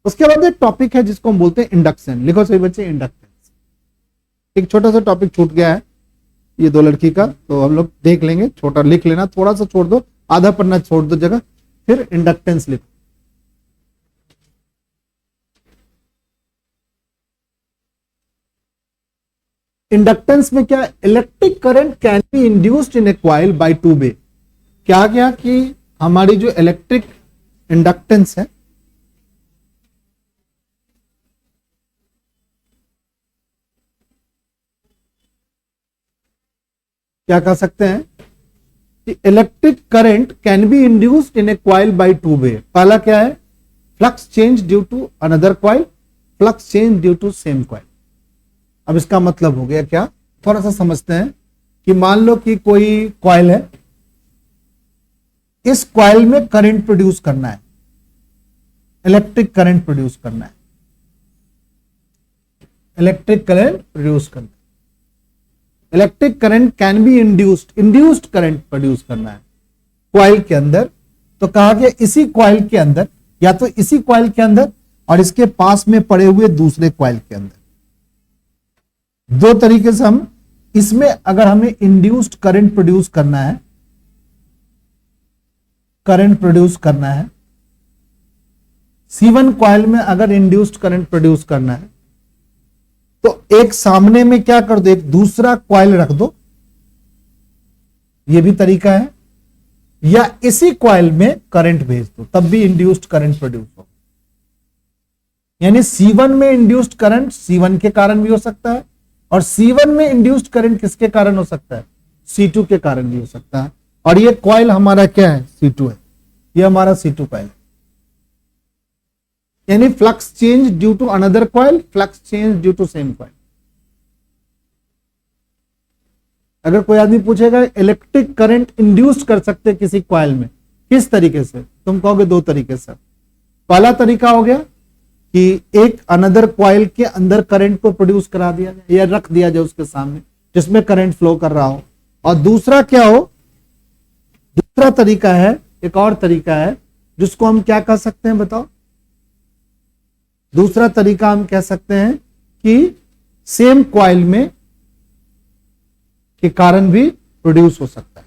उसके बाद एक टॉपिक है जिसको हम बोलते हैं इंडक्शन। लिखो सही बच्चे, इंडक्टेंस। एक छोटा सा टॉपिक छूट गया है ये दो लड़की का, तो हम लोग देख लेंगे। छोटा लिख लेना, थोड़ा सा छोड़ दो, आधा पन्ना छोड़ दो जगह, फिर इंडक्टेंस लिखो। इंडक्टेंस में क्या, electric current can be induced in a coil by two वे। क्या क्या कि हमारी जो इलेक्ट्रिक इंडक्टेंस है, क्या कह सकते हैं कि electric current can be induced in a coil by two way. पहला क्या है, flux change due to another coil, flux change due to same coil. अब इसका मतलब हो गया क्या, थोड़ा सा समझते हैं कि मान लो कि कोई कॉइल है, इस कॉइल में करंट प्रोड्यूस करना है, इलेक्ट्रिक करंट प्रोड्यूस करना है, इलेक्ट्रिक करंट प्रोड्यूस करना है। Electric current can be induced current produce करना है कॉइल के अंदर। तो कहा गया इसी कॉइल के अंदर, या तो इसी कॉइल के अंदर और इसके पास में पड़े हुए दूसरे कॉइल के अंदर। दो तरीके से हम इसमें, अगर हमें इंड्यूस्ड करंट प्रोड्यूस करना है, करंट प्रोड्यूस करना है, C1 कॉइल में अगर इंड्यूस्ड करंट प्रोड्यूस करना है, तो एक सामने में क्या कर दो, एक दूसरा कॉइल रख दो, यह भी तरीका है, या इसी कॉइल में करंट भेज दो, तब भी इंड्यूस्ड करंट प्रोड्यूस हो। यानी C1 में इंड्यूस्ड करंट C1 के कारण भी हो सकता है, और C1 में इंड्यूस्ड करंट किसके कारण हो सकता है, C2 के कारण भी हो सकता है। और ये कॉइल हमारा क्या है, C2 है, ये हमारा C2 कॉइल। यानी flux change due to another coil, flux change due to same coil. अगर कोई आदमी पूछेगा इलेक्ट्रिक करंट इंड्यूस कर सकते किसी कॉइल में, किस तरीके से, तुम कहोगे दो तरीके से। पहला तरीका हो गया कि एक अनदर कॉइल के अंदर करंट को प्रोड्यूस करा दिया जाए, या रख दिया जाए उसके सामने जिसमें करंट फ्लो कर रहा हो। और दूसरा क्या हो, दूसरा तरीका है, एक और तरीका है जिसको हम क्या कह सकते हैं बताओ। दूसरा तरीका हम कह सकते हैं कि सेम कॉइल में के कारण भी प्रोड्यूस हो सकता है।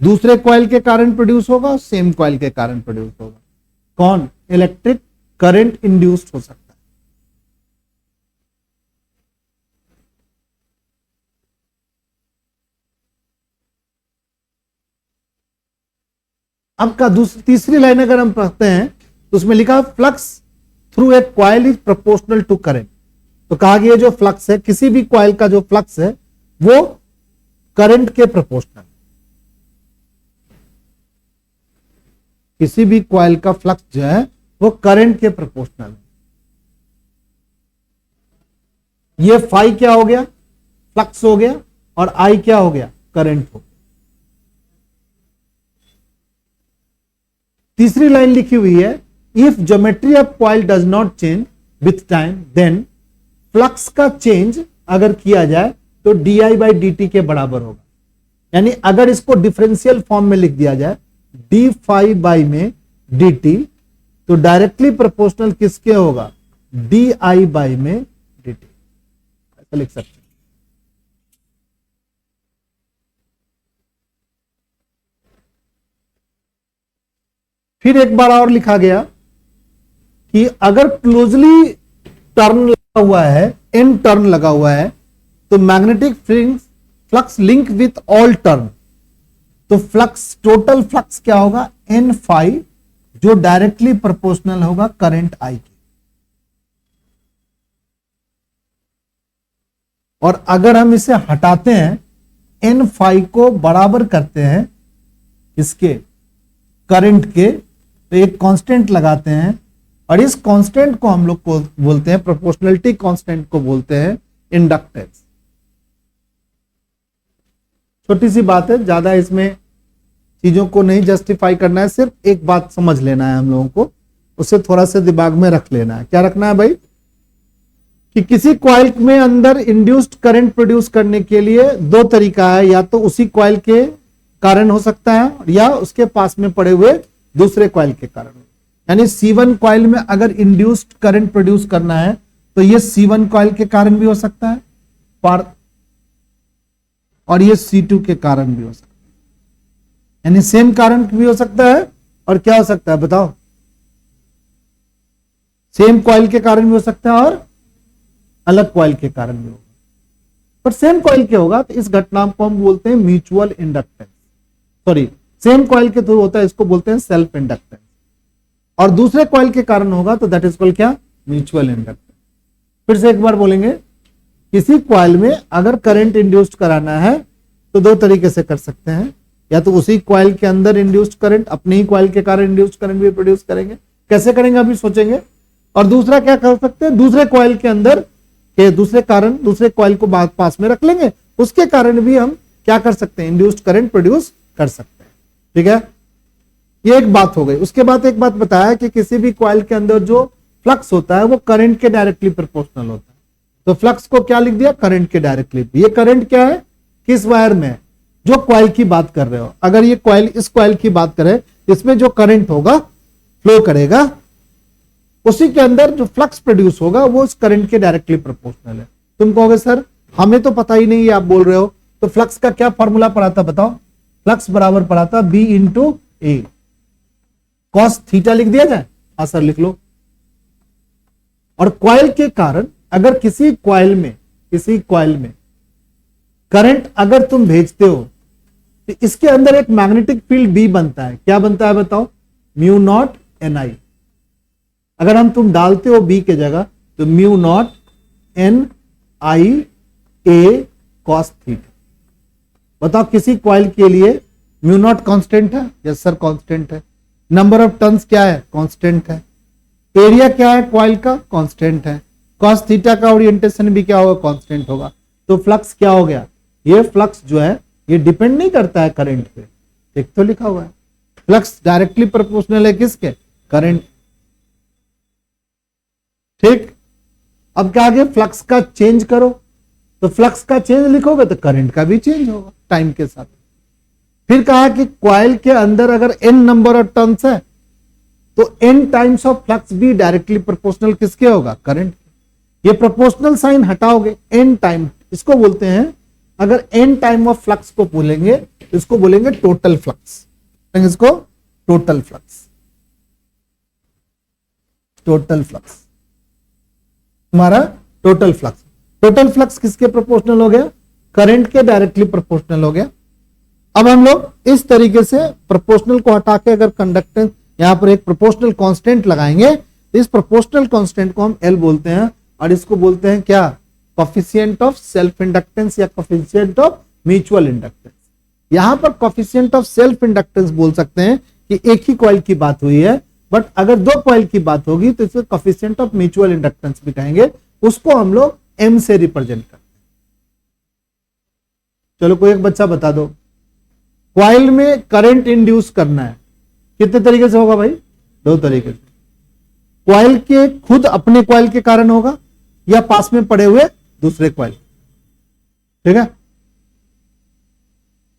दूसरे कॉइल के कारण प्रोड्यूस होगा, सेम कॉइल के कारण प्रोड्यूस होगा। कौन, इलेक्ट्रिक करंट इंड्यूस्ड हो सकता है। अब का तीसरी लाइन अगर हम पढ़ते हैं तो उसमें लिखा flux through a coil is proportional to current. तो कहा गया जो फ्लक्स है, किसी भी कॉइल का जो फ्लक्स है वो करंट के प्रोपोर्शनल, किसी भी कॉइल का फ्लक्स जो है वो करंट के प्रोपोर्शनल है। ये फाई क्या हो गया, फ्लक्स हो गया, और आई क्या हो गया, करंट हो गया। तीसरी लाइन लिखी हुई है, if geometry of coil does not change with time then flux का चेंज अगर किया जाए तो di बाई dt के बराबर होगा। यानी अगर इसको डिफरेंशियल फॉर्म में लिख दिया जाए डी फाई बाई में dt, तो डायरेक्टली प्रोपोर्शनल किसके होगा, di बाई में dt, ऐसा लिख सकते हैं। फिर एक बार और लिखा गया कि अगर क्लोजली टर्न लगा हुआ है, एन टर्न लगा हुआ है, तो magnetic flux link with all turn, तो फ्लक्स, टोटल फ्लक्स क्या होगा, एन फाई, जो डायरेक्टली प्रोपोर्शनल होगा करंट आई के। और अगर हम इसे हटाते हैं, एन फाई को बराबर करते हैं इसके करंट के, तो एक कांस्टेंट लगाते हैं, और इस कांस्टेंट को हम लोग को बोलते हैं, प्रोपोर्शनलिटी कांस्टेंट को बोलते हैं इंडक्टेंस। छोटी सी बात है, ज्यादा इसमें चीजों को नहीं जस्टिफाई करना है, सिर्फ एक बात समझ लेना है हम लोगों को, उसे थोड़ा सा दिमाग में रख लेना है। क्या रखना है भाई, कि किसी कॉइल में अंदर इंड्यूस्ड करंट प्रोड्यूस करने के लिए दो तरीका है, या तो उसी कॉइल के कारण हो सकता है या उसके पास में पड़े हुए दूसरे कॉइल के कारण। यानी C1 कॉइल में अगर इंड्यूस्ड करंट प्रोड्यूस करना है तो ये C1 कॉइल के कारण भी हो सकता है और ये C2 के कारण भी हो सकता है, यानी सेम कारण भी हो सकता है और क्या हो सकता है बताओ, सेम कॉइल के कारण भी हो सकता है और अलग कॉइल के कारण भी होगा। पर सेम कॉइल के होगा तो इस घटना को हम बोलते हैं mutual inductance, sorry same coil के थ्रू होता है इसको बोलते हैं सेल्फ इंडक्टेंस, और दूसरे कॉइल के कारण होगा तो दैट इज कॉल्ड क्या, म्यूचुअल इंडक्टेंस। फिर से एक बार बोलेंगे, किसी कॉइल में अगर करंट इंड्यूस्ड कराना है तो दो तरीके से कर सकते हैं, या तो उसी कॉइल के अंदर इंड्यूस्ड करंट अपने ही कॉइल के कारण इंड्यूस्ड करंट भी प्रोड्यूस करेंगे, कैसे करेंगे अभी सोचेंगे, और दूसरा क्या कर सकते हैं, दूसरे कॉइल के अंदर के दूसरे कॉइल को पास में रख लेंगे, उसके कारण भी हम क्या कर सकते हैं, इंड्यूस्ड करंट प्रोड्यूस कर सकते हैं। ठीक है, ये एक बात हो गई। उसके बाद एक बात बताया कि किसी भी कॉइल के अंदर जो फ्लक्स होता है वो करंट के डायरेक्टली प्रोपोर्शनल होता है, तो फ्लक्स को क्या लिख दिया, करंट के डायरेक्टली। ये करंट क्या है, किस वायर में, जो कॉइल की बात कर रहे हो, अगर ये कॉइल इस कॉइल की बात करें, इसमें जो करंट होगा फ्लो करेगा, उसी के अंदर जो फ्लक्स प्रोड्यूस होगा वो उस करंट के डायरेक्टली प्रोपोर्शनल है। तुम कहोगे सर हमें तो पता ही नहीं है, आप बोल रहे हो, तो फ्लक्स का क्या फॉर्मूला पढ़ा था बताओ, फ्लक्स बराबर पढ़ा था बी इंटू ए, कॉस थीटा लिख दिया जाए, हाँ सर लिख लो। और कॉइल के कारण अगर किसी कॉइल में करंट अगर तुम भेजते हो तो इसके अंदर एक मैग्नेटिक फील्ड बी बनता है, क्या बनता है बताओ, म्यू नॉट एन आई। अगर हम तुम डालते हो बी के जगह तो mu not an I A cos theta. बताओ किसी कॉइल के लिए म्यू नॉट कांस्टेंट है, यस सर कांस्टेंट है, नंबर ऑफ टर्न्स क्या है, कांस्टेंट है, एरिया क्या है कॉइल का, कांस्टेंट है, कॉस थीटा का ओरिएंटेशन भी क्या होगा, कांस्टेंट होगा। तो फ्लक्स क्या हो गया, ये फ्लक्स जो है ये डिपेंड नहीं करता है करंट पे, एक तो लिखा हुआ है फ्लक्स डायरेक्टली प्रोपोर्शनल है किसके, करंट। ठीक, अब क्या आगे, फ्लक्स का चेंज करो, तो फ्लक्स का चेंज लिखोगे तो करंट का भी चेंज होगा टाइम के साथ। फिर कहा कि कॉइल के अंदर अगर n नंबर ऑफ टर्न्स है तो n टाइम्स ऑफ फ्लक्स भी डायरेक्टली प्रोपोर्शनल किसके होगा, करंट। ये प्रोपोर्शनल साइन हटाओगे, n टाइम, इसको बोलते हैं, अगर n टाइम ऑफ फ्लक्स को बोलेंगे तो इसको बोलेंगे टोटल फ्लक्स, इसको टोटल फ्लक्स, टोटल फ्लक्स हमारा टोटल फ्लक्स। टोटल फ्लक्स किसके प्रोपोर्शनल हो गया, करंट के डायरेक्टली प्रोपोर्शनल हो गया। अब हम लोग इस तरीके से प्रोपोर्शनल को हटा के अगर कंडक्टेंस यहां पर एक प्रोपोर्शनल कांस्टेंट लगाएंगे तो इस प्रोपोर्शनल कांस्टेंट को हम L बोलते हैं, और इसको बोलते हैं क्या, कोफिशिएंट ऑफ सेल्फ इंडक्टेंस या कोफिशिएंट ऑफ म्यूचुअल इंडक्टेंस। यहां पर कोफिशिएंट ऑफ सेल्फ इंडक्टेंस बोल सकते हैं कि एक ही कॉइल की बात हुई है, बट अगर दो कॉइल की बात होगी तो इसे कोफिशिएंट ऑफ म्यूचुअल इंडक्टेंस भी कहेंगे, उसको हम लोग M से रिप्रेजेंट करते हैं। चलो कोई एक बच्चा बता दो, कॉइल में करंट इंड्यूस करना है कितने तरीके से होगा भाई, दो तरीके से, कॉइल के खुद अपने कॉइल के कारण होगा या पास में पड़े हुए दूसरे कॉइल, ठीक है।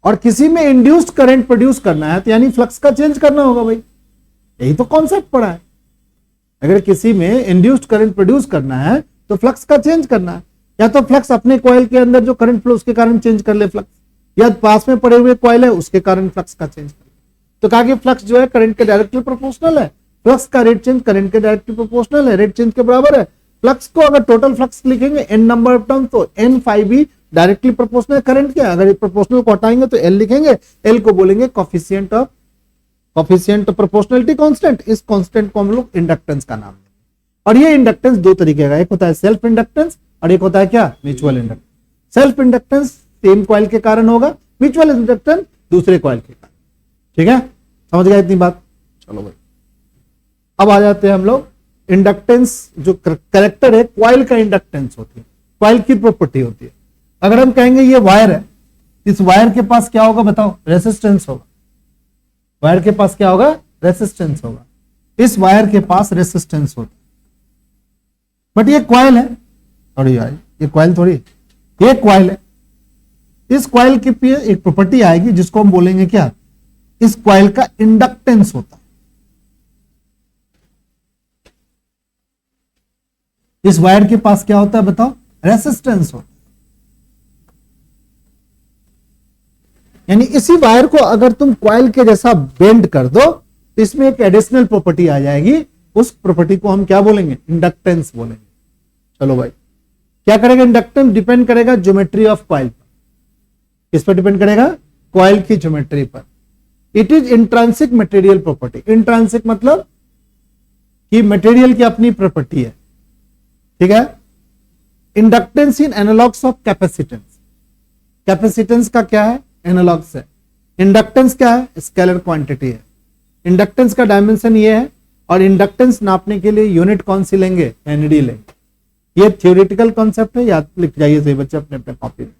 और किसी में इंड्यूस्ड करंट प्रोड्यूस करना है तो यानी फ्लक्स का चेंज करना होगा भाई, यही तो कॉन्सेप्ट पड़ा है। अगर किसी में इंड्यूस्ड करंट प्रोड्यूस करना है तो फ्लक्स का चेंज करना है, या तो फ्लक्स अपने कॉइल के अंदर जो करंट फ्लो उसके कारण चेंज कर ले फ्लक्स, या पास में पड़े हुए कॉइल है उसके कारण फ्लक्स का चेंज कर ले। तो कहा कि फ्लक्स जो है करंट के डायरेक्टली प्रोपोर्शनल है, फ्लक्स का रेट चेंज करंट के डायरेक्टली प्रोपोर्शनल है, रेट चेंज के बराबर है। फ्लक्स को अगर टोटल फ्लक्स लिखेंगे n नंबर ऑफ टर्न तो n फाई भी डायरेक्टली प्रोपोर्शनल करंट क्या, अगर प्रोपोर्शनल को हटाएंगे तो L लिखेंगे, L को बोलेंगे कोफिशिएंट ऑफ प्रोपोर्शनलिटी कांस्टेंट। इस कांस्टेंट को हम लोग इंडक्टेंस का नाम देंगे। और ये इंडक्टेंस दो तरीके का, एक होता है सेल्फ इंडक्टेंस और एक होता है क्या, mutual inductance. Self inductance same coil के कारण होगा, म्यूचुअल इंडक्टेंस दूसरे कॉइल के कारण। ठीक है, समझ गए इतनी बात। चलो भाई अब आ जाते हैं हम लोग इंडक्टेंस, जो कैरेक्टर है कॉइल का इंडक्टेंस होती है, कॉइल की प्रॉपर्टी होती है। अगर हम कहेंगे ये वायर है, इस वायर के पास क्या होगा बताओ, रेसिस्टेंस होगा। वायर के पास क्या होगा, रेसिस्टेंस होगा। इस वायर के पास रेसिस्टेंस होता है, बट ये कॉइल है थोड़ी भाई, ये कॉइल थोड़ी, ये कॉइल है। इस कॉइल के पे एक प्रॉपर्टी आएगी जिसको हम बोलेंगे क्या, इस कॉइल का इंडक्टेंस होता है। इस वायर के पास क्या होता है बताओ? रेसिस्टेंस होता है। यानी इसी वायर को अगर तुम कॉइल के जैसा बेंड कर दो तो इसमें एक एडिशनल प्रॉपर्टी आ जाएगी, उस प्रॉपर्टी को हम क्या बोलेंगे? इंडक्टेंस बोलेंगे। चलो भाई, क्या करेगा इंडक्टेंस? डिपेंड करेगा ज्योमेट्री ऑफ कॉइल पर। किस पर डिपेंड करेगा? कॉइल की ज्योमेट्री पर। It is intrinsic material property. Intrinsic मतलब कि मटेरियल की अपनी प्रॉपर्टी है, ठीक है। Inductance in analogues of capacitance. Capacitance का क्या है? एनालॉग्स है। इंडक्टेंस क्या है? स्केलर क्वांटिटी है। इंडक्टेंस का डायमेंशन ये है, और इंडक्टेंस नापने के लिए यूनिट कौन सी लेंगे? हेनरी लेंगे। ये थ्योरेटिकल कॉन्सेप्ट है, याद लिख जाइए सही बच्चे अपने अपने कॉपी में।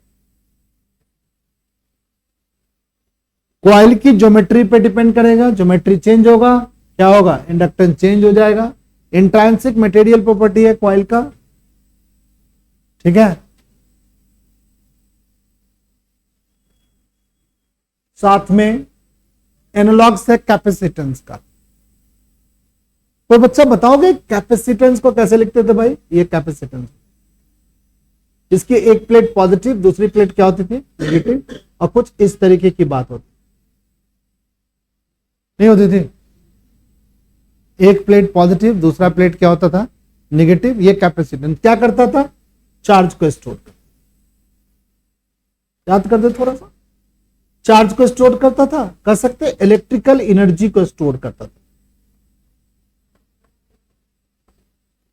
कॉइल की ज्योमेट्री पे डिपेंड करेगा, ज्योमेट्री चेंज होगा, क्या होगा? इंडक्टेंस चेंज हो जाएगा। इंट्रांसिक मटेरियल प्रॉपर्टी है कॉइल का, ठीक है। साथ में एनालॉग्स है कैपेसिटेंस का। तो बच्चा बताओगे कैपेसिटेंस को कैसे लिखते थे भाई? ये कैपेसिटेंस, इसकी एक प्लेट पॉजिटिव, दूसरी प्लेट क्या होती थी? नेगेटिव, और कुछ इस तरीके की बात होती नहीं होती थी? एक प्लेट पॉजिटिव, दूसरा प्लेट क्या होता था? नेगेटिव। ये कैपेसिटेंस क्या करता था? चार्ज को स्टोर करता। याद कर दे थोड़ा सा। चार्ज को स्टोर करता था, कर सकते इलेक्ट्रिकल एनर्जी को स्टोर करता था।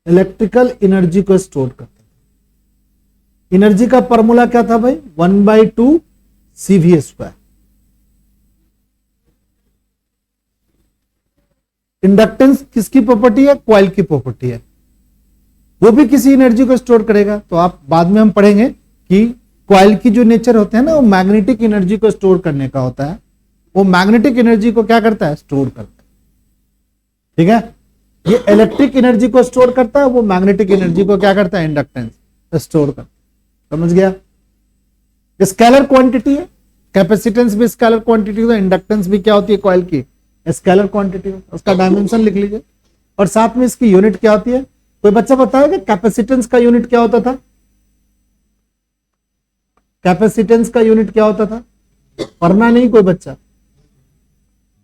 इलेक्ट्रिकल एनर्जी को स्टोर करता था। एनर्जी का फॉर्मूला क्या था भाई? 1/2 CV²। इंडक्टेंस किसकी प्रॉपर्टी है? कॉइल की प्रॉपर्टी है, वो भी किसी एनर्जी को स्टोर करेगा। तो आप बाद में हम पढ़ेंगे कि कॉइल की जो नेचर होते हैं ना, वो मैग्नेटिक एनर्जी को स्टोर करने का होता है। वो मैग्नेटिक एनर्जी को क्या करता है? स्टोर करता है, ठीक है। ये इलेक्ट्रिक एनर्जी को स्टोर करता है, वो मैग्नेटिक एनर्जी को क्या करता है? इंडक्टेंस स्टोर करता है। समझ गया? स्केलर क्वांटिटी है, कैपेसिटेंस भी स्केलर क्वांटिटी है, इंडक्टेंस भी क्या होती है कॉइल की? Scalar quantity. उसका डायमेंशन लिख लीजिए, और साथ में इसकी यूनिट क्या होती है? कोई बच्चा बताएगा कैपेसिटेंस का यूनिट क्या होता था? कैपेसिटेंस का यूनिट क्या होता था? पढ़ना नहीं कोई बच्चा?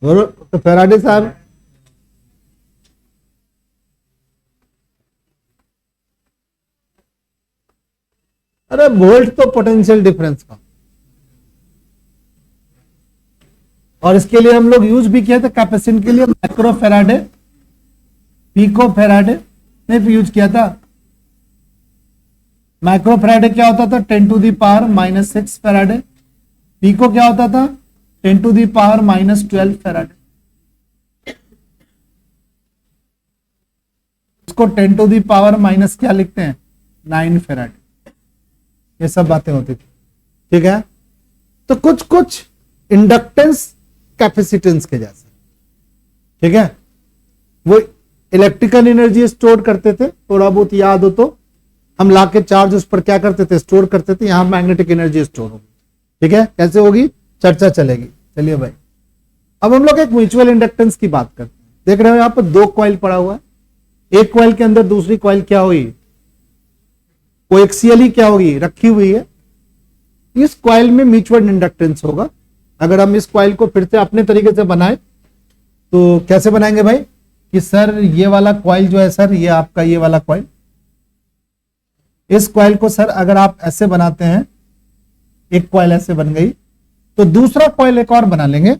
तो फैराडे साहब, अरे वोल्ट तो पोटेंशियल डिफरेंस का, और इसके लिए हम लोग यूज भी किया था कैपेसिटेंस के लिए माइक्रो फैराडे, पिको फैराडे ने भी यूज किया था। माइक्रो फैराडे क्या होता था? 10⁻⁻⁶ फैराडे। पिको क्या होता था? 10⁻⁻12 फैराडे। इसको 10⁻⁻ क्या लिखते हैं? 9 फैराडे। ये सब बातें होती थी, ठीक है। तो कुछ कुछ इंडक्टेंस कैपेसिटेंस के जैसे, ठीक है। वो इलेक्ट्रिकल एनर्जी स्टोर करते थे, थोड़ा बहुत याद हो तो। हम लाके चार्ज उस पर क्या करते थे? स्टोर करते थे। यहां मैग्नेटिक एनर्जी स्टोर होगी, ठीक है। कैसे होगी? चर्चा चलेगी। चलिए भाई, अब हम लोग एक म्यूचुअल इंडक्टेंस की बात करते हैं। देख रहे हो यहां पर 2 कॉइल पड़ा हुआ है। एक कॉइल के अंदर दूसरी कॉइल क्या हुई? कोएक्सियली क्या होगी? रखी हुई है। इस कॉइल में म्यूचुअल इंडक्टेंस होगा। अगर हम इस कॉइल को फिर से अपने तरीके से बनाए तो कैसे बनाएंगे भाई? कि सर ये वाला कॉइल जो है सर, ये आपका ये वाला कॉइल, इस कॉइल को सर अगर आप ऐसे बनाते हैं, एक कॉइल ऐसे बन गई, तो दूसरा कॉइल एक और बना लेंगे,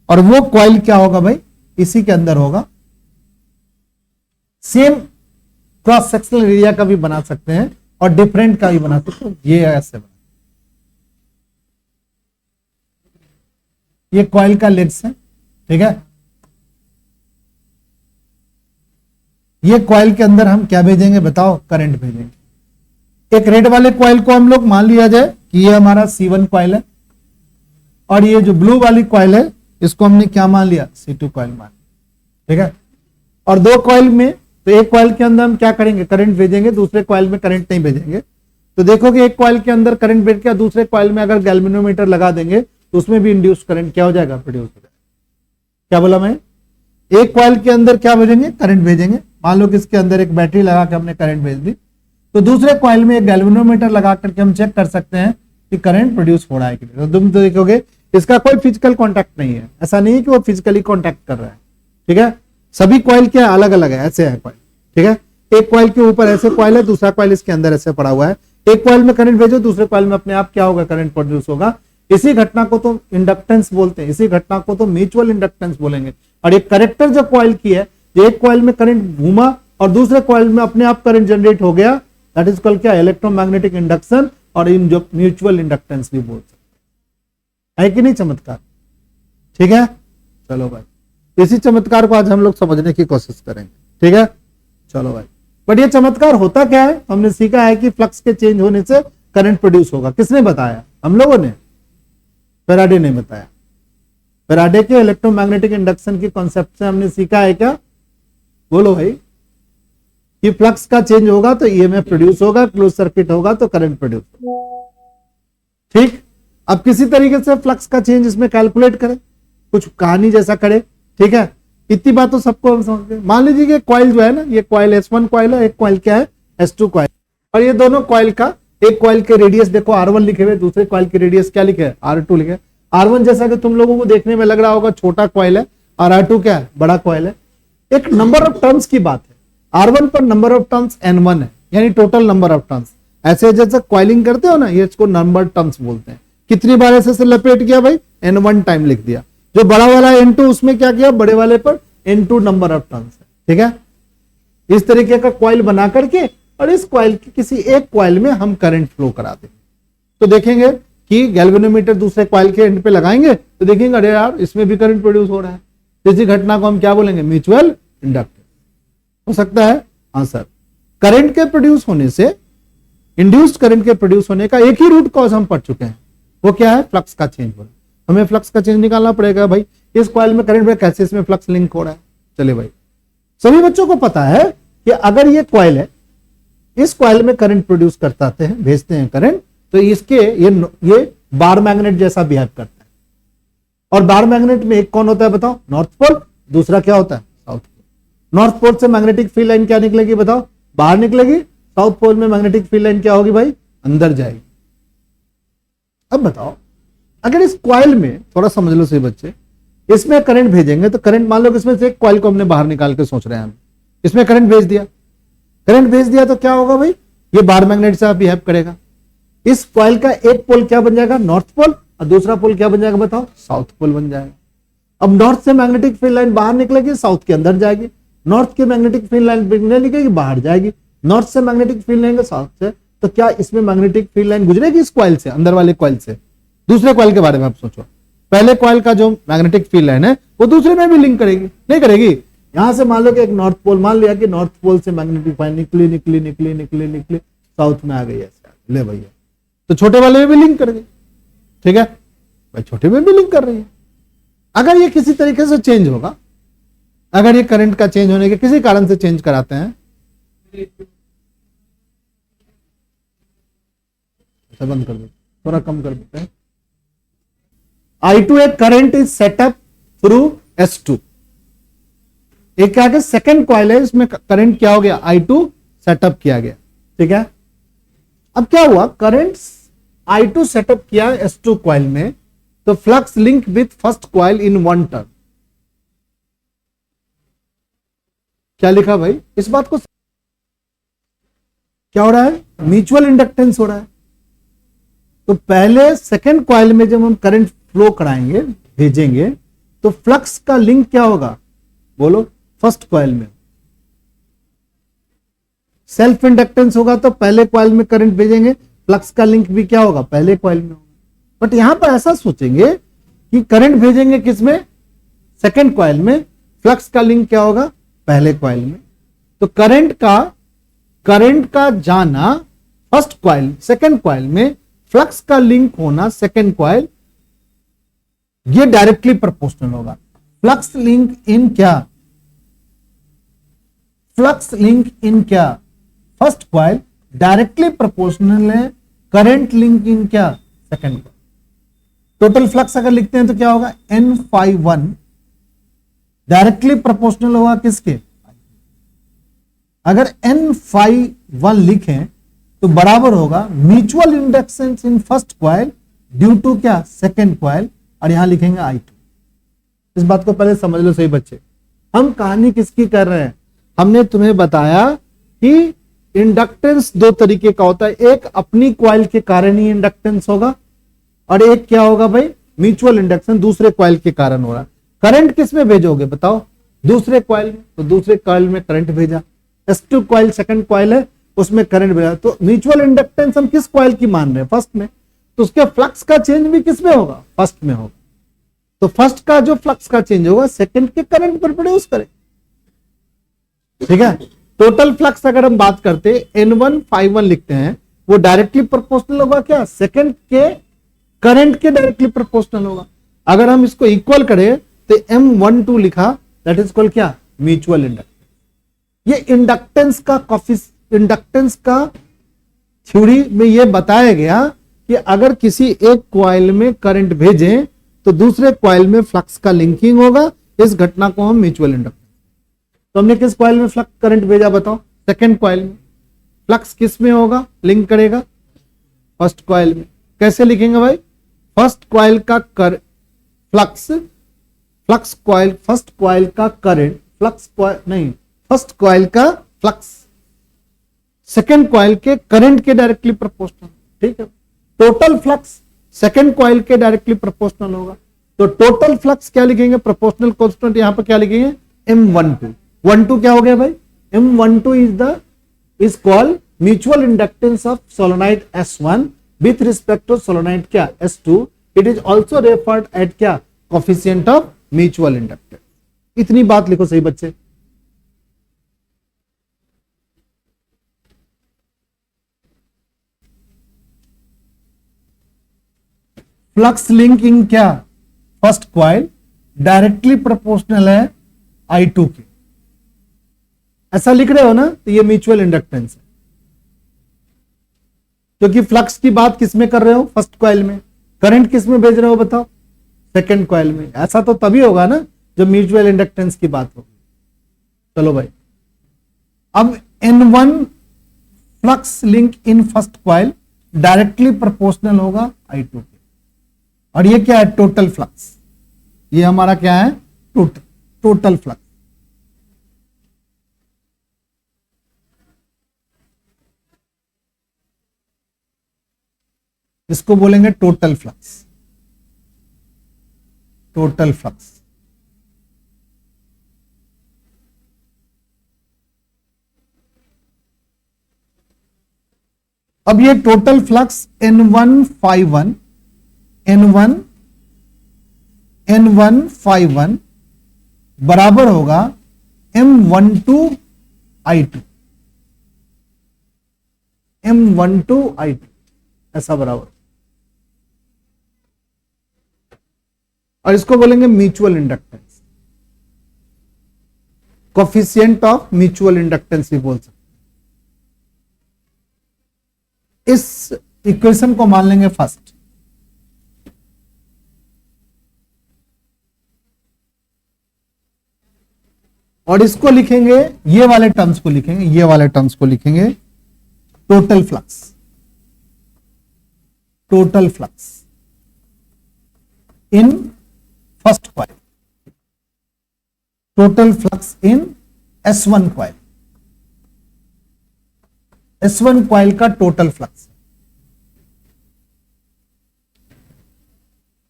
और वो कॉइल क्या होगा भाई? इसी के अंदर होगा। सेम क्रॉस सेक्शनल एरिया का भी बना सकते हैं और डिफरेंट का भी बना सकते हैं। ये ऐसे बना, ये कॉइल का लेग्स है, ठीक है। ये कॉइल के अंदर हम क्या भेजेंगे बताओ? करंट भेजेंगे। एक रेड वाले कॉइल को हम लोग मान लिया जाए कि ये हमारा C1 कॉइल है, और ये जो ब्लू वाली कॉइल है इसको हमने क्या मान लिया? C2 कॉइल मान, ठीक है। और 2 कॉइल में, तो एक कॉइल के अंदर हम क्या करेंगे? करंट भेजेंगे, दूसरे कॉइल में करंट नहीं भेजेंगे। तो देखोगे एक कॉइल के अंदर करंट भेज के दूसरे कॉइल में अगर गैल्वेनोमीटर लगा देंगे तो उसमें भी इंड्यूस करंट क्या हो जाएगा? प्रोड्यूस हो जाएगा। क्या बोला मैं? एक कॉइल के अंदर क्या भेजेंगे? करंट भेजेंगे, मान लो कि इसके अंदर एक बैटरी लगा के हमने करंट भेज दी, तो दूसरे कॉइल में एक गैल्वेनोमीटर लगा करके हम चेक कर सकते हैं कि करंट प्रोड्यूस हो रहा है कि नहीं। तो तुम तो देखोगे इसका कोई फिजिकल कांटेक्ट नहीं है, ऐसा नहीं है कि वो फिजिकली कांटेक्ट कर रहा है, ठीक है। सभी कॉइल क्या अलग अलग है, ऐसे है कॉइल, ठीक है। एक कॉइल के ऊपर ऐसे कॉइल है, दूसरा कॉइल इसके अंदर ऐसे पड़ा हुआ है। एक कॉइल में करंट भेजो, दूसरे कॉइल में अपने आप क्या होगा, करंट प्रोड्यूस होगा। इसी घटना को तो इंडक्टेंस बोलते हैं, इसी घटना को तो म्यूचुअल इंडक्टेंस बोलेंगे। और एक करेक्टर जो कॉइल की है, एक कॉइल में करंट घूमा और दूसरे कॉइल में अपने आप करंट जनरेट हो गया, दैट इज कॉल्ड क्या, इलेक्ट्रोमैग्नेटिक इंडक्शन, और इन जो म्यूचुअल इंडक्टेंस भी बोल सकते हैं। है कि नहीं चमत्कार, ठीक है। चलो भाई, इसी चमत्कार को आज हम लोग समझने की कोशिश करेंगे, ठीक है। चलो भाई, बट ये चमत्कार होता क्या है, हमने सीखा है कि फ्लक्स के चेंज होने से करंट प्रोड्यूस होगा। किसने बताया, हम लोगों ने, फैराडे ने बताया। फैराडे के इलेक्ट्रोमैग्नेटिक इंडक्शन के कॉन्सेप्ट से हमने सीखा है क्या, बोलो भाई, कि फ्लक्स का चेंज होगा तो ईएमएफ प्रोड्यूस होगा, क्लोज सर्किट होगा तो करंट प्रोड्यूस होगा, ठीक। अब किसी तरीके से फ्लक्स का चेंज इसमें कैलकुलेट करें, कुछ कहानी जैसा करे, ठीक है। इतनी बात तो सबको हम समझते हैं। मान लीजिए कि कॉइल जो है ना, ये कॉइल S1 कॉइल है, एक कॉइल क्या है, S2 कॉइल, और ये दोनों कॉइल का, एक कॉइल के रेडियस देखो R1 लिखे हुए, दूसरे कॉइल के रेडियस क्या लिखे है, R2 लिखे। R1 जैसा कि तुम लोगों को देखने में लग रहा होगा छोटा कॉइल है, और R2 क्या है, बड़ा कॉइल है। एक नंबर ऑफ टर्न्स की बात है, R1 पर नंबर ऑफ टर्न्स N1 है, यानी टोटल नंबर ऑफ टर्न्स। ऐसे जैसे कॉइलिंग करते हो ना, ये इसको नंबर टर्न्स बोलते हैं। कितनी बार ऐसे से लपेट किया भाई, N1 टाइम लिख दिया। जो बड़ा वाला N2, उसमें क्या किया, बड़े वाले पर N2 नंबर ऑफ टर्न्स है, ठीक है। इस तरीके का कॉइल बना करके, और इस कॉइल की किसी एक कॉइल में हम करंट फ्लो करा देंगे, तो देखेंगे कि गैल्वेनोमीटर दूसरे कॉइल के एंड पे लगाएंगे तो देखेंगे अरे यार इसमें भी करंट प्रोड्यूस हो रहा है। इसी घटना को हम क्या बोलेंगे, म्यूचुअल इंडक्टेंस। हो सकता है, हाँ सर। करंट के प्रोड्यूस होने से, इंड्यूस्ड करंट के प्रोड्यूस होने का एक ही रूट कॉज हम पढ़ चुके हैं, वो क्या है, फ्लक्स का चेंज होना। हमें फ्लक्स का चेंज निकालना पड़ेगा भाई, इस कॉइल में करंट कैसे इसमें फ्लक्स लिंक हो रहा है। चलिए भाई, सभी बच्चों को पता है कि अगर ये कॉइल है, इस कॉइल में करंट प्रोड्यूस करते हैं, भेजते हैं करंट, तो इसके ये बार मैग्नेट जैसा बिहेव करता है। और बार मैग्नेट में एक कौन होता है बताओ, नॉर्थ पोल, दूसरा क्या होता है, साउथ पोल। नॉर्थ पोल से मैग्नेटिक फील्ड लाइन क्या निकलेगी बताओ, बाहर निकलेगी। साउथ पोल में मैग्नेटिक फील्ड लाइन क्या होगी भाई, अंदर जाएगी। अब बताओ, अगर इस कॉइल में, थोड़ा समझ लो सही बच्चे, इसमें करंट भेजेंगे तो करंट, मान लो कि इसमें से एक कॉइल को हमने बाहर निकाल के सोच रहे हैं हम, इसमें करंट भेज दिया, करंट भेज दिया तो क्या होगा भाई, ये बार मैग्नेट से बिहेव करेगा। इस कॉइल का एक पोल क्या बन जाएगा, नॉर्थ पोल, और दूसरा पोल क्या बन जाएगा बताओ, साउथ पोल बन जाएगा। अब नॉर्थ से मैग्नेटिक फील्ड लाइन बाहर निकलेगी, साउथ के अंदर जाएगी। नॉर्थ की मैग्नेटिक फील्ड लाइन निकलेगी, बाहर जाएगी। नॉर्थ से मैग्नेटिक फील्ड लाइन साउथ से, तो क्या इसमें मैग्नेटिक फील्ड लाइन गुजरेगी इस कॉइल से, अंदर वाले कॉइल से। दूसरे कॉइल के बारे में आप सोचो, पहले कॉइल का जो मैग्नेटिक फील्ड लाइन है वो दूसरे में भी लिंक करेगी, नहीं करेगी। यहां से मान लो कि एक नॉर्थ पोल, मान लिया कि नॉर्थ पोल से मैग्नेटिक फील्ड निकली निकली निकली निकली निकली साउथ में आ गई, ऐसे ले भैया, तो छोटे वाले में भी लिंक कर गई, ठीक है भाई, छोटे में भी लिंक कर रही है। अगर ये किसी तरीके से चेंज होगा, अगर ये करंट का चेंज होने के किसी कारण से चेंज कराते हैं, बंद कर दो, थोड़ा कम कर देते हैं। I2 एक current is setup through S2, एक क्या है, सेकंड कॉइल है, इसमें करंट क्या हो गया, I2 सेटअप किया गया, ठीक है। अब क्या हुआ, करंट I2 सेटअप किया S2 कॉइल में, तो flux link with first coil in one turn. क्या लिखा भाई, इस बात को क्या हो रहा है, म्यूचुअल इंडक्टेंस हो रहा है। तो पहले सेकंड कॉइल में जब हम करंट फ्लो कराएंगे, भेजेंगे, तो फ्लक्स का लिंक क्या होगा, बोलो, फर्स्ट कॉइल में। सेल्फ इंडक्टेंस होगा तो पहले कॉइल में करंट भेजेंगे, फ्लक्स का लिंक भी क्या होगा, पहले कॉइल में होगा। बट यहां पर ऐसा सोचेंगे कि करंट भेजेंगे किसमें, सेकंड कॉइल में, फ्लक्स का लिंक क्या होगा, पहले कॉइल में। तो करंट का जाना फर्स्ट कॉइल, सेकंड कॉइल में, फ्लक्स का लिंक होना सेकंड कॉइल, ये डायरेक्टली प्रोपोर्शनल होगा। फ्लक्स लिंक इन क्या, फ्लक्स लिंक इन क्या, फर्स्ट कॉइल, डायरेक्टली प्रोपोर्शनल है करंट लिंक इन क्या, सेकंड कॉइल। टोटल फ्लक्स अगर लिखते हैं तो क्या होगा, N∅1 डायरेक्टली प्रोपोर्शनल होगा किसके, अगर N∅1 लिखें तो बराबर होगा mutual inductance in first coil due to क्या सेकंड कॉइल, और यहां लिखेंगे I2। इस बात को पहले समझ लो सही बच्चे। हम कहानी किसकी कर रहे हैं? हमने तुम्हें बताया कि इंडक्टेंस दो तरीके का होता है, एक अपनी कॉइल के कारण ही इंडक्टेंस होगा, और एक क्या होगा भाई, म्यूचुअल इंडक्शन दूसरे कॉइल के कारण हो रहा। करंट किस में भेजोगे बताओ? दूसरे कॉइल में, तो दूसरे कॉइल में करंट भेजा। S2 कॉइल सेकंड कॉइल है, उसमें करंट भेजा। तो म्यूचुअल इंडक्टेंस हम किस कॉइल की मान रहे हैं? फर्स्ट में। तो उसके फ्लक्स का चेंज भी किस में होगा? फर्स्ट में होगा। तो फर्स्ट का जो फ्लक्स का चेंज होगा सेकंड के करंट पर प्रोड्यूस करे। ठीक है। टोटल फ्लक्स अगर हम बात करते N1∅1 लिखते हैं, वो डायरेक्टली प्रोपोर्शनल होगा क्या? सेकंड के करंट के डायरेक्टली प्रोपोर्शनल होगा। अगर हम इसको इक्वल करें तो M12 लिखा, दैट इज कॉल्ड क्या? Mutual inductance. ये इंडक्टेंस का थ्योरी में ये बताया गया कि अगर किसी एक कॉइल में करंट भेजें तो दूसरे कॉइल में फ्लक्स का लिंकिंग होगा। इस घटना को हम म्यूचुअल इंडक्टेंस। तो हमने किस कॉइल में फ्लक्स करंट भेजा बताओ? सेकंड कॉइल में। फ्लक्स किस में होगा? लिंक करेगा फर्स्ट कॉइल में। कैसे लिखेंगे भाई? फर्स्ट कॉइल का फर्स्ट कॉइल का करंट, फर्स्ट कॉइल का फ्लक्स सेकंड कॉइल के करंट के डायरेक्टली प्रोपोर्शनल। ठीक है। टोटल फ्लक्स सेकंड कॉइल के डायरेक्टली प्रोपोर्शनल होगा। तो टोटल फ्लक्स क्या लिखेंगे? प्रोपोर्शनल कांस्टेंट यहां पर क्या लिखेंगे? M12। 12 क्या हो गया भाई? M12 is called mutual inductance of solenoid S1 with respect to solenoid क्या? S2। It is also referred at क्या? Coefficient of mutual inductance. इतनी बात लिखो सही बच्चे। फ्लक्स लिंकिंग क्या? फर्स्ट कॉइल डायरेक्टली प्रोपोर्शनल है I2 के। ऐसा लिख रहे हो ना? तो ये म्यूचुअल इंडक्टेंस है, क्योंकि फ्लक्स की बात किसमें कर रहे हो? फर्स्ट कॉइल में। करंट किस में भेज रहे हो बताओ? सेकंड कॉइल में। ऐसा तो तभी होगा ना जब म्यूचुअल इंडक्टेंस की बात होगी। चलो भाई, अब N1 flux link in first coil directly proportional होगा I2 के। और ये क्या है? Total flux. ये हमारा क्या है? Total flux. इसको बोलेंगे टोटल फ्लक्स। Total flux. अब ये टोटल फ्लक्स N1∅1 बराबर होगा M12I2। ऐसा बराबर। और इसको बोलेंगे mutual inductance, coefficient of mutual inductance भी बोल सकते। इस इक्वेशन को मान लेंगे फर्स्ट। और इसको लिखेंगे, ये वाले टर्म्स को लिखेंगे total flux. Total flux in first coil, total flux in S1 coil. S1 coil का टोटल फ्लक्स।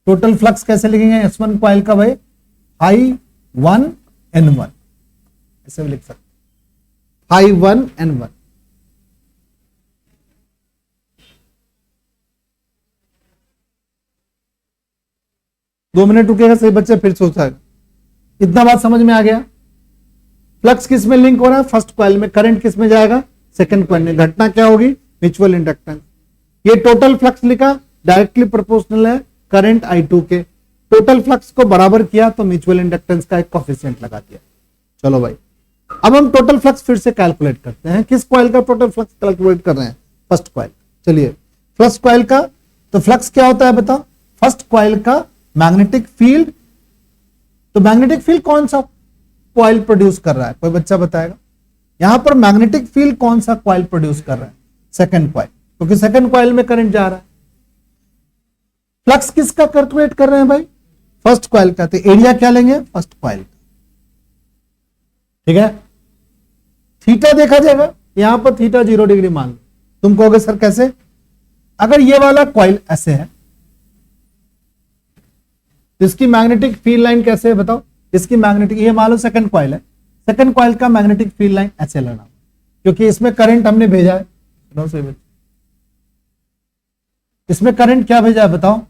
टोटल फ्लक्स कैसे लिखेंगे S1 कॉइल का भाई? I1N1 ऐसे भी लिख सकते। I1N1। दो मिनट रुकेगा सही बच्चे, फिर सोचेगा। इतना बात समझ में आ गया? फ्लक्स किस में लिंक हो रहा है? फर्स्ट कॉइल में। करंट किस में जाएगा? सेकंड कॉइल में। घटना क्या होगी? Mutual inductance. ये टोटल फ्लक्स लिखा, डायरेक्टली प्रोपोर्शनल है करंट I2 के। टोटल फ्लक्स को बराबर किया तो म्यूचुअल इंडक्टेंस का एक कोफिशिएंट लगा दिया। चलो भाई, अब हम टोटल फ्लक्स फिर से कैलकुलेट करते हैं। किस कॉइल का टोटल फ्लक्स कैलकुलेट कर रहे हैं? First coil. चलिए, फर्स्ट कॉइल का तो फ्लक्स क्या होता है बताओ? फर्स्ट कॉइल का मैग्नेटिक फील्ड। तो मैग्नेटिक फील्ड कौन सा कॉइल प्रोड्यूस कर रहा है? कोई बच्चा बताएगा? यहां पर मैग्नेटिक फील्ड कौन सा कॉइल प्रोड्यूस कर रहा है? सेकंड कॉइल, क्योंकि सेकंड कॉइल में करंट जा रहा है। फ्लक्स किसका कैलकुलेट कर रहे हैं भाई? फर्स्ट कॉइल का। तो एरिया क्या लेंगे? फर्स्ट कॉइल का। ठीक है, थीटा देखा जाएगा, यहां पर थीटा 0 डिग्री मान लो। तुम कहोगे सर कैसे? अगर ये वाला कॉइल ऐसे है तो इसकी मैग्नेटिक फील्ड लाइन कैसे है बताओ? इसकी मैग्नेटिक, ये मान लो सेकंड कॉइल है, सेकंड कॉइल का मैग्नेटिक फील्ड लाइन ऐसे लेना, क्योंकि इसमें करंट हमने भेजा है। इसमें करंट क्या भेजा है बताओ?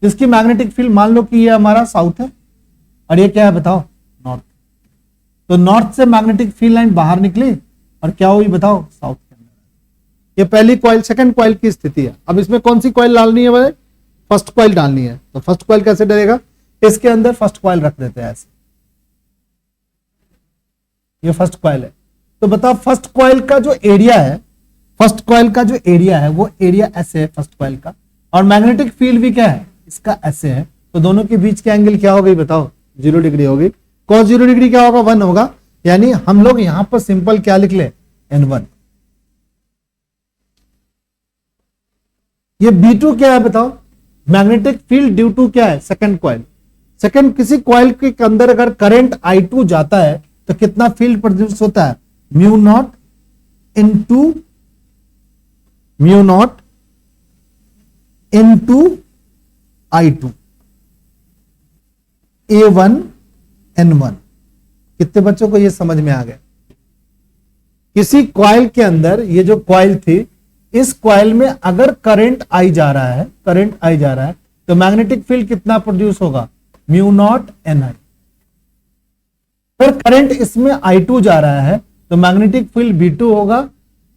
इसकी मैग्नेटिक फील्ड मान लो कि ये हमारा साउथ है और ये क्या है बताओ? नॉर्थ। तो नॉर्थ से मैग्नेटिक फील्ड लाइन बाहर निकली और क्या हुई बताओ? साउथ के अंदर। ये पहली कॉइल, सेकंड कॉइल की स्थिति है। अब इसमें कौन सी कॉइल डालनी है भाई? फर्स्ट कॉइल डालनी है। तो फर्स्ट कॉइल कैसे डलेगा? इसके अंदर फर्स्ट कॉइल रख देते हैं ऐसे। ये फर्स्ट कॉइल है। तो बताओ फर्स्ट कॉइल का जो एरिया है, फर्स्ट कॉइल का जो एरिया है वो एरिया ऐसे है फर्स्ट कॉइल का, और मैग्नेटिक फील्ड भी क्या है? इसका ऐसे है। तो दोनों के बीच के एंगल क्या हो गई बताओ? 0 डिग्री होगी। cos 0 डिग्री क्या होगा? 1 होगा। यानी हम लोग यहां पर सिंपल क्या लिख ले? N1। ये B2 क्या है बताओ? मैग्नेटिक फील्ड ड्यू टू क्या है? Second coil. सेकंड, किसी कॉइल के अंदर अगर करंट I2 जाता है तो कितना फील्ड प्रोड्यूस होता है? Mu naught into I2 A1 N1। कितने बच्चों को ये समझ में आ गया? किसी कॉइल के अंदर, ये जो कॉइल थी, इस कॉइल में अगर करंट आई जा रहा है, करंट आई जा रहा है, तो मैग्नेटिक फील्ड कितना प्रोड्यूस होगा? Mu naught NI। फिर करंट इसमें I2 जा रहा है तो मैग्नेटिक फील्ड B2 होगा,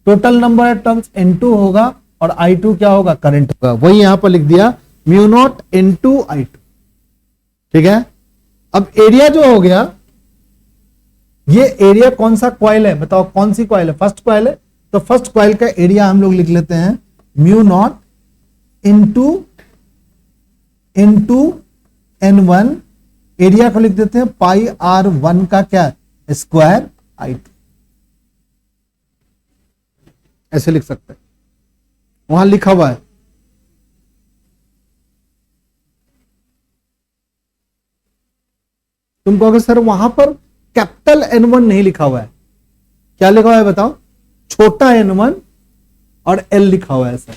total number of turns N2 होगा, और I2 क्या होगा? करंट होगा। वही यहां पर लिख दिया म्यू नॉट N2 I2। ठीक है, अब एरिया जो हो गया, ये एरिया कौन सा कॉइल है बताओ? कौन सी कॉइल है? फर्स्ट कॉइल है। तो फर्स्ट कॉइल का एरिया हम लोग लिख लेते हैं mu naught into N1। Area को लिख देते हैं पाई R1 का क्या? Square I2। ऐसे लिख सकते हैं, वहां लिखा हुआ है। तुम कहोगे सर वहां पर कैपिटल N1 नहीं लिखा हुआ है। क्या लिखा हुआ है बताओ? छोटा N1 और L लिखा हुआ है सर।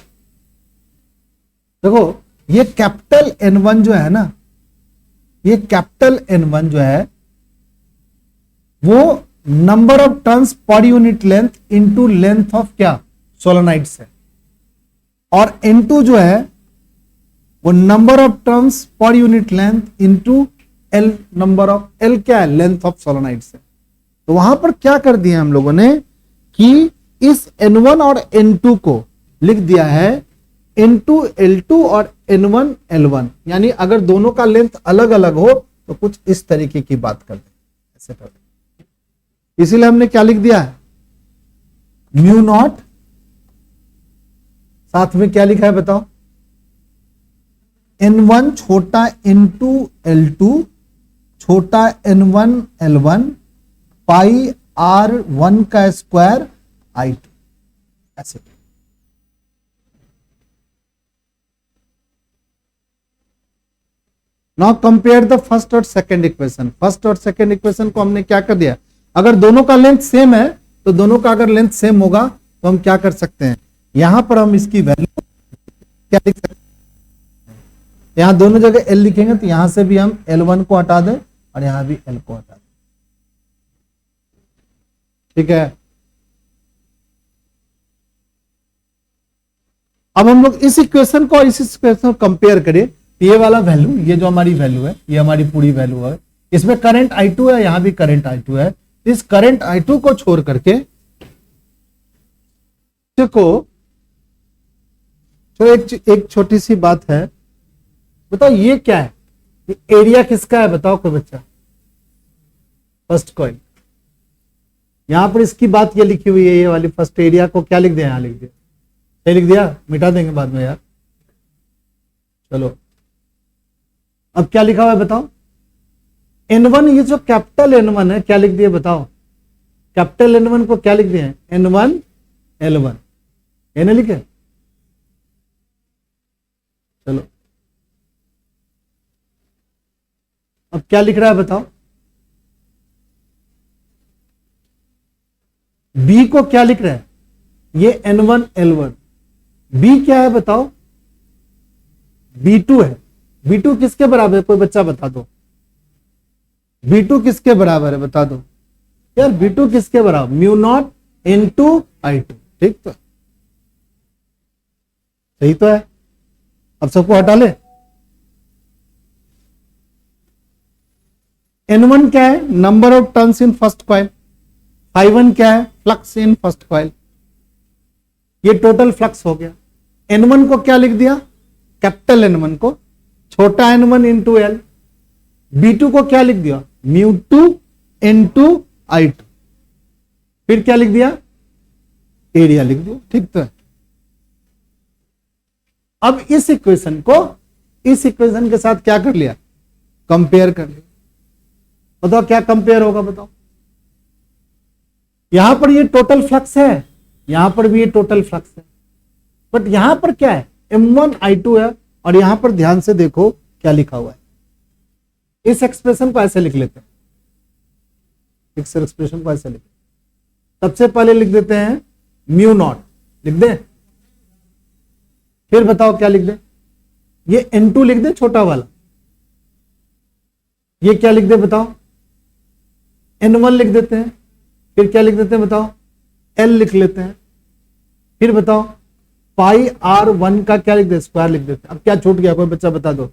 देखो ये कैपिटल N1 जो है ना, ये कैपिटल N1 जो है वो number of turns per unit length into length of क्या? सोलेनोइड्स है। और N2 जो है वो number of turns per unit length into L, number of L क्या है? लेंथ ऑफ सोलेनोइड्स है। तो वहां पर क्या कर दिया हम लोगों ने कि इस N1 और N2 को लिख दिया है N2 L2 और N1 L1। यानी अगर दोनों का लेंथ अलग अलग हो तो कुछ इस तरीके की बात करते हैं, ऐसे करते। इसीलिए हमने क्या लिख दिया है? म्यू नॉट, साथ में क्या लिखा है बताओ? N1 छोटा N2 L2 छोटा N1 L1 पाई R1 का स्क्वायर I2। ऐसे नाउ कंपेयर द फर्स्ट और सेकंड इक्वेशन। फर्स्ट और सेकंड इक्वेशन को हमने क्या कर दिया? अगर दोनों का लेंथ सेम है तो दोनों का अगर लेंथ सेम होगा तो हम क्या कर सकते हैं? यहां पर हम इसकी वैल्यू क्या लिख सकते हैं? यहां दोनों जगह L लिखेंगे तो यहां से भी हम L1 को हटा दें और यहां भी L को हटा दें। ठीक है, अब हम लोग इस इक्वेशन को और इस इक्वेशन को कंपेयर करें। ये वाला वैल्यू, ये जो हमारी वैल्यू है, ये हमारी पूरी वैल्यू है। इसमें करंट I2 है, यहां भी करंट I2 है। इस करंट I2 को छोड़ करके एक छोटी सी बात है, बताओ ये क्या है? ये एरिया किसका है बताओ कोई बच्चा? First coil. यहां पर इसकी बात ये लिखी हुई है, ये वाली फर्स्ट एरिया को क्या लिख दिया? यहां लिख दिया। सही लिख दिया, मिटा देंगे बाद में यार। चलो अब क्या लिखा हुआ है बताओ? N1, ये जो कैपिटल N1 है क्या लिख दिया बताओ? कैपिटल N1 को क्या लिख दिया है, N1 L1, ये ना लिखे। चलो अब क्या लिख रहा है बताओ, B को क्या लिख रहा है, ये N1 L1, B क्या है बताओ, B2 है। B2 किसके बराबर है, कोई बच्चा बता दो, B2 किसके बराबर है बता दो यार, B2 किसके बराबर, म्यू नॉट इनटू I2, ठीक तो सही तो है। अब सबको हटा ले। N1 क्या है, number of turns in first coil, Φ1 क्या है, फ्लक्स इन फर्स्ट कॉइल, ये टोटल फ्लक्स हो गया। N1 को क्या लिख दिया, कैपिटल N1 को छोटा N1 इंटू L, B2 को क्या लिख दिया, म्यू 2 इंटू I2, फिर क्या लिख दिया, एरिया लिख दिया, ठीक तो है। अब इस इक्वेशन को इस इक्वेशन के साथ क्या कर लिया, कंपेयर कर लिया। बताओ क्या कंपेयर होगा बताओ, यहां पर ये टोटल फ्लक्स है, यहां पर भी ये टोटल फ्लक्स है, बट यहां पर क्या है, M1 I2 है, और यहां पर ध्यान से देखो क्या लिखा हुआ है। इस एक्सप्रेशन को ऐसे लिख लेते हैं, इस एक्सप्रेशन को ऐसे लिख, सबसे पहले लिख देते हैं म्यू नॉट, लिख दे, फिर बताओ क्या लिख दे, ये N2 लिख दे छोटा वाला, ये क्या लिख दे बताओ, N1 लिख देते हैं, फिर क्या लिख देते हैं बताओ, L लिख लेते हैं, फिर बताओ पाई R1 का क्या लिख दे, स्क्वायर लिख देते हैं। अब क्या छूट गया, कोई बच्चा बता दो,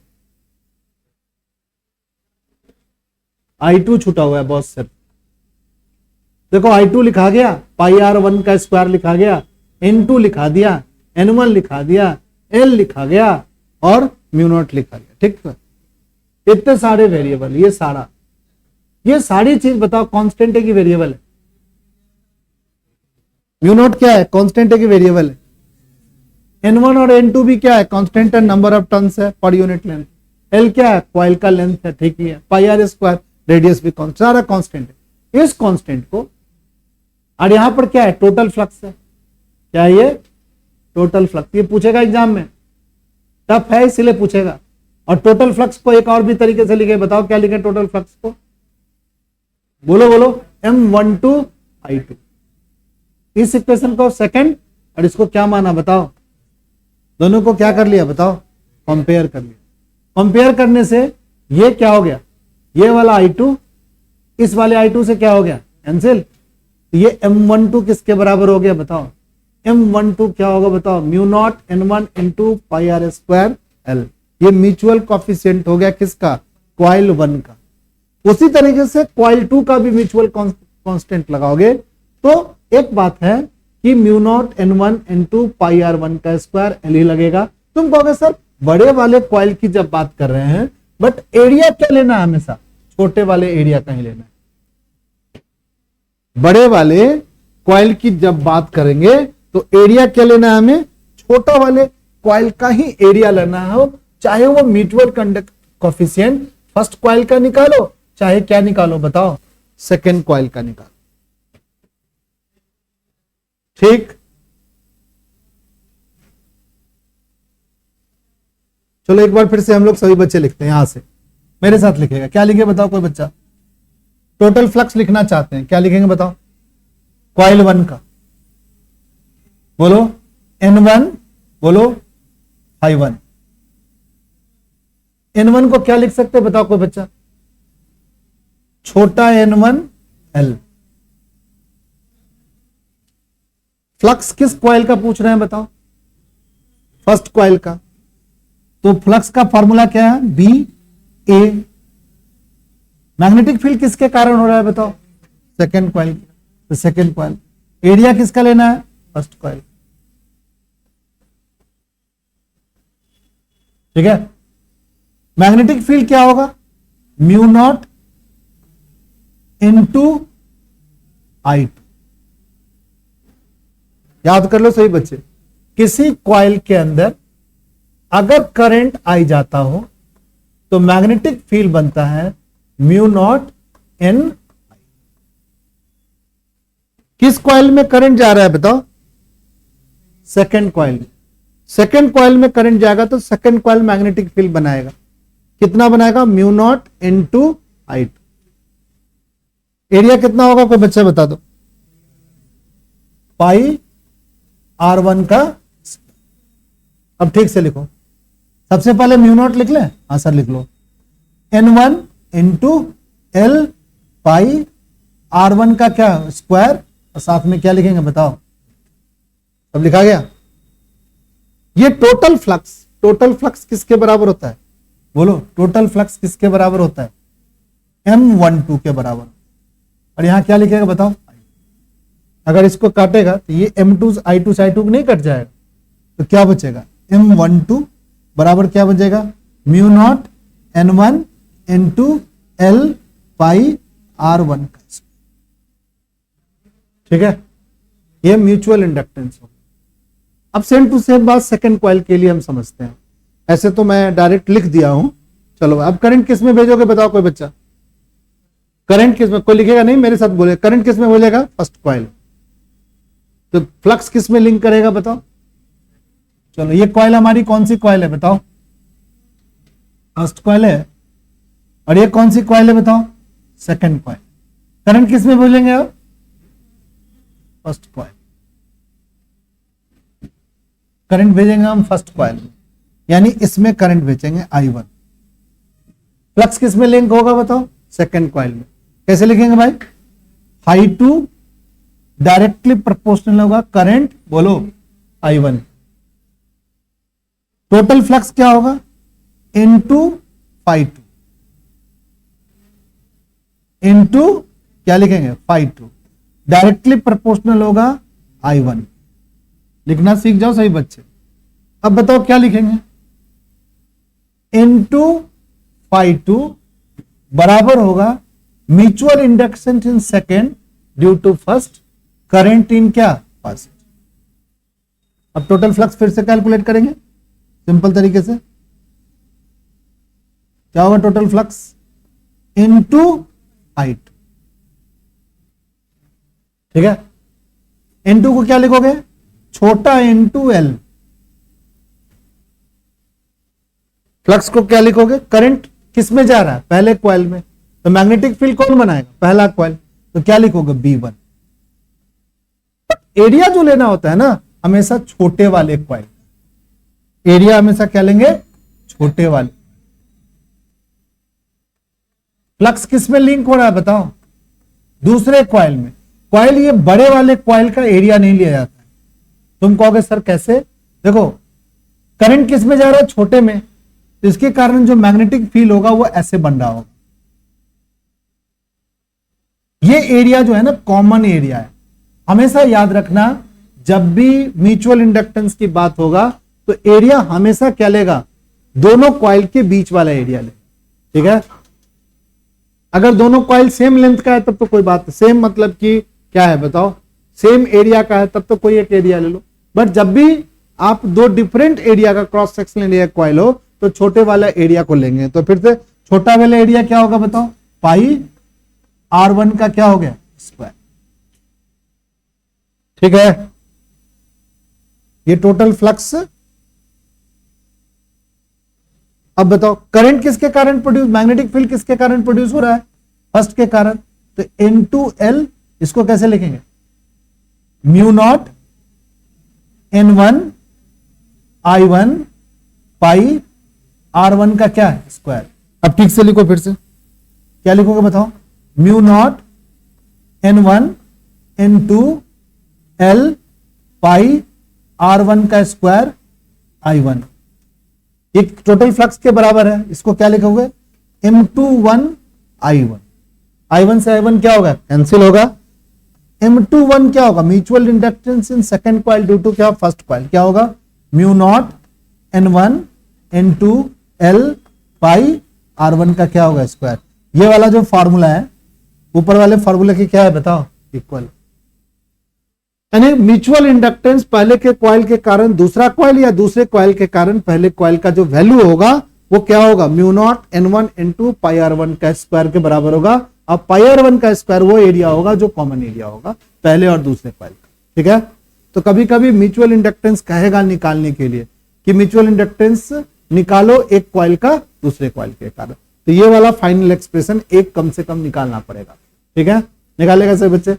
I2 छूटा हुआ है बॉस सिर्फ, देखो I2 लिखा गया, पाई R1 का स्क्वायर लिखा गया, N2 लिखा दिया, N1 लिखा दिया, L लिखा गया और म्यू नॉट लिखा गया, ठीक है। इतने सारे वेरिएबल, ये सारी चीज बताओ कांस्टेंट है कि वेरिएबल है, म्यू नॉट क्या है, कांस्टेंट है कि वेरिएबल है, N1 और N2 भी क्या है, कांस्टेंट है, नंबर ऑफ टर्न्स है पर यूनिट लेंथ, L क्या है, कॉइल का लेंथ है, ठीक ही है, पाई आर स्क्वायर, रेडियस भी सारा कांस्टेंट है। इस कांस्टेंट को, और यहां पर क्या है, टोटल फ्लक्स है, क्या है ये, टोटल फ्लक्स, ये पूछेगा एग्जाम में, टफ है इसलिए पूछेगा। और टोटल फ्लक्स को एक और भी तरीके से लिखे, बताओ क्या लिखे टोटल फ्लक्स को, बोलो बोलो, M12 I2। इस इक्वेशन को सेकंड और इसको क्या माना बताओ, दोनों को क्या कर लिया बताओ, कंपेयर कर लिया। कंपेयर करने से ये क्या हो गया, ये वाला I2 इस वाले I2 से क्या हो गया, कैंसिल, ये M12 किसके बराबर हो गया बताओ, M12 क्या होगा बताओ, mu naught N1 into pi R square L, ये म्यूचुअल कॉफिशिएंट हो गया किसका, कॉइल 1 का। उसी तरीके से कॉइल 2 का भी म्यूचुअल कांस्टेंट लगाओगे तो एक बात है कि म्यू नॉट N1 इंटू पाई R1 का स्क्वायर L ही लगेगा। तुम कहोगे सर बड़े वाले कॉइल की जब बात कर रहे हैं, बट एरिया क्या लेना है, हमेशा छोटे वाले एरिया का ही लेना है। बड़े वाले कॉइल की जब बात करेंगे तो एरिया क्या लेना है हमें, छोटा वाले कॉइल का ही एरिया लेना है, चाहे वो mutual conduct coefficient first coil का निकालो, चाहे क्या निकालो बताओ, सेकेंड कॉइल का निकालो, ठीक। चलो एक बार फिर से हम लोग सभी बच्चे लिखते हैं, यहां से मेरे साथ लिखेगा, क्या लिखे बताओ कोई बच्चा, टोटल फ्लक्स लिखना चाहते हैं, क्या लिखेंगे बताओ, कॉइल 1 का, बोलो N1, बोलो I1, N1 को क्या लिख सकते हैं बताओ कोई बच्चा, छोटा N1 L। फ्लक्स किस कॉइल का पूछ रहे हैं बताओ, फर्स्ट कॉइल का, तो फ्लक्स का फॉर्मूला क्या है, बी ए। मैग्नेटिक फील्ड किसके कारण हो रहा है बताओ, सेकेंड कॉइल, तो सेकेंड कॉइल। एरिया किसका लेना है, फर्स्ट कॉइल, ठीक है। मैग्नेटिक फील्ड क्या होगा, म्यू नॉट इनटू I2, याद कर लो सही बच्चे। किसी कॉइल के अंदर अगर करंट आई जाता हो तो मैग्नेटिक फील्ड बनता है म्यू नॉट N। किस कॉइल में करंट जा रहा है बताओ? सेकंड कॉइल में। सेकंड कॉइल में करंट जाएगा तो सेकंड कॉइल मैग्नेटिक फील्ड बनाएगा। कितना बनाएगा? Mu naught into I2। Area कितना होगा कोई बच्चा बता दो? पाई R1 का। अब ठीक से लिखो, सबसे पहले म्यू नॉट लिख ले। हाँ सर लिख लो, N1 इंटू L पाई R1 का क्या स्क्वायर, और साथ में क्या लिखेंगे बताओ? अब लिखा गया। ये टोटल फ्लक्स, टोटल फ्लक्स किसके बराबर होता है बोलो? टोटल फ्लक्स किसके बराबर होता है? M12 के बराबर। और यहां क्या लिखेगा बताओ? अगर इसको काटेगा तो ये M2 I2 से I2 नहीं कट जाएगा, तो क्या बचेगा? M12 बराबर क्या बचेगा? Mu naught N1 into L पाई R1 का। ठीक है, ये म्यूचुअल इंडक्टेंस हो। अब सेम टू सेम बात सेकंड कॉइल के लिए हम समझते हैं। ऐसे तो मैं डायरेक्ट लिख दिया हूं, चलो अब करंट किस में भेजोगे बताओ कोई बच्चा? करंट किस में? कोई लिखेगा नहीं, मेरे साथ बोले। करंट किस में बोलेगा? First coil. तो फ्लक्स किस में लिंक करेगा बताओ? चलो ये कॉइल हमारी कौन सी कॉइल है बताओ? फर्स्ट कॉइल है। और ये कौन सी कॉइल है बताओ? Second coil. करंट किस में बोलेंगे आप? First coil. करंट भेजेंगे हम फर्स्ट कॉइल में, यानी इसमें करंट भेजेंगे I1। फ्लक्स किस में लिंक होगा बताओ? सेकंड कॉइल में। कैसे लिखेंगे भाई? I2 डायरेक्टली प्रोपोर्शनल होगा करंट, बोलो I1। टोटल फ्लक्स क्या होगा? इनटू φ2 इनटू क्या लिखेंगे? φ2 डायरेक्टली प्रोपोर्शनल होगा I1। लिखना सीख जाओ सही बच्चे। अब बताओ क्या लिखेंगे? इनटू φ2 बराबर होगा mutual inductance in second due to first, current in क्या? फर्स्ट। अब टोटल फ्लक्स फिर से कैलकुलेट करेंगे सिंपल तरीके से। क्या होगा टोटल फ्लक्स? Into I2। ठीक है, N2 को क्या लिखोगे? छोटा इंटू L। फ्लक्स को क्या लिखोगे? करंट किस में जा रहा है? पहले कॉइल में। तो मैग्नेटिक फील्ड कौन बनाएगा? पहला कॉइल। तो क्या लिखोगे? B1। एरिया जो लेना होता है ना हमेशा छोटे वाले कॉइल, एरिया हमेशा क्या लेंगे? छोटे वाले। फ्लक्स किस में लिंक हो रहा है बताओ? दूसरे कॉइल में। कॉइल ये बड़े वाले कॉइल का एरिया नहीं लिया जाता है। तुम कहोगे सर कैसे? देखो करंट किस में जा रहा है? छोटे में, तो इसके कारण जो मैग्नेटिक फील्ड होगा वो ऐसे बन रहा होगा। ये एरिया जो है ना कॉमन एरिया है। हमेशा याद रखना, जब भी म्यूचुअल इंडक्टेंस की बात होगा तो एरिया हमेशा क्या लेगा? दोनों कॉइल के बीच वाला एरिया ले। ठीक है, अगर दोनों कॉइल सेम लेंथ का है तब तो कोई बात, सेम मतलब कि क्या है बताओ? सेम एरिया का है तब तो कोई एक एरिया ले लो। बट जब भी आप दो डिफरेंट एरिया का क्रॉस सेक्शन एरिया कॉइल हो तो छोटे वाला एरिया को लेंगे। तो फिर से छोटा वाला एरिया क्या होगा बताओ? पाई R1 का क्या हो गया? स्क्वायर। ठीक है, ये टोटल फ्लक्स। अब बताओ करंट किसके कारण प्रोड्यूस, मैग्नेटिक फील्ड किसके कारण प्रोड्यूस हो रहा है? फर्स्ट के कारण। तो N2L इसको कैसे लिखेंगे? म्यू नॉट N1 I1 पाई R1 का क्या है? स्क्वायर। अब ठीक से लिखो, फिर से क्या लिखोगे बताओ? Mu naught N1 N2 L पाई R1 का स्क्वायर I1। एक टोटल फ्लक्स के बराबर है। इसको क्या लिखोगे? M21 I1। I1 से I1 क्या होगा? कैंसिल होगा। M21 क्या होगा? Mutual inductance in second coil due to क्या? First coil. क्या होगा? Mu naught N1 N2 L पाई R1 का क्या होगा? स्क्वायर। ये वाला जो फॉर्मूला है ऊपर वाले फॉर्मूले की क्या है बताओ? इक्वल। यानी म्यूचुअल इंडक्टेंस पहले के कॉइल के कारण दूसरा कॉइल या दूसरे कॉइल के कारण पहले कॉइल का जो वैल्यू होगा वो क्या होगा? म्यू नॉट N1 N2 पाई R1 का स्क्वायर के बराबर होगा। अब पाई R1 का स्क्वायर वो एरिया होगा जो कॉमन एरिया होगा। पहले और दूसरे कॉइल का। ठीक है, तो कभी कभी म्यूचुअल इंडक्टेंस कहेगा निकालने के लिए कि म्यूचुअल इंडक्टेंस निकालो एक कॉइल का दूसरे कॉइल के कारण, तो ये वाला फाइनल एक्सप्रेशन एक कम से कम निकालना पड़ेगा। ठीक है, निकालेगा सर बच्चे?